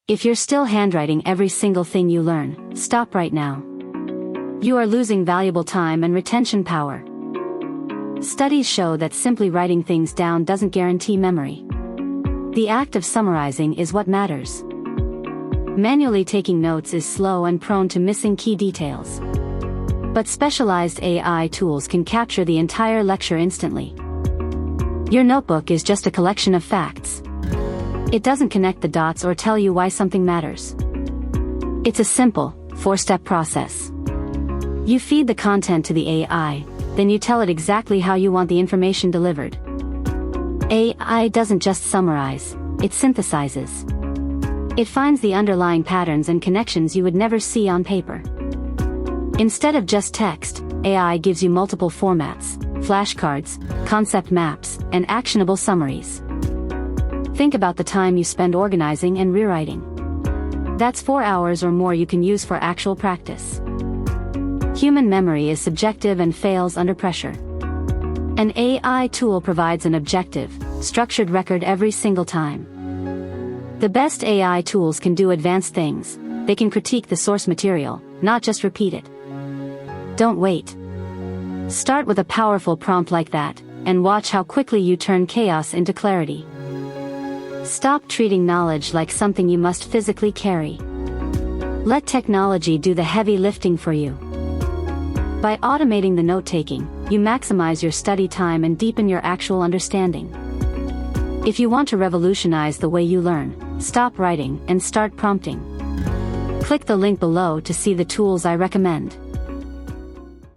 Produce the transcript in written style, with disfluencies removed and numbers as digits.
If you're still handwriting every single thing you learn, stop right now. You are losing valuable time and retention power. Studies show that simply writing things down doesn't guarantee memory. The act of summarizing is what matters. Manually taking notes is slow and prone to missing key details. But specialized AI tools can capture the entire lecture instantly. Your notebook is just a collection of facts. It doesn't connect the dots or tell you why something matters. It's a simple, four-step process. You feed the content to the AI, then you tell it exactly how you want the information delivered. AI doesn't just summarize, it synthesizes. It finds the underlying patterns and connections you would never see on paper. Instead of just text, AI gives you multiple formats, flashcards, concept maps, and actionable summaries. Think about the time you spend organizing and rewriting. That's 4 hours or more you can use for actual practice. Human memory is subjective and fails under pressure. An AI tool provides an objective, structured record every single time. The best AI tools can do advanced things. They can critique the source material, not just repeat it. Don't wait. Start with a powerful prompt like that, and watch how quickly you turn chaos into clarity. Stop treating knowledge like something you must physically carry. Let technology do the heavy lifting for you. By automating the note-taking, you maximize your study time and deepen your actual understanding. If you want to revolutionize the way you learn, stop writing and start prompting. Click the link below to see the tools I recommend.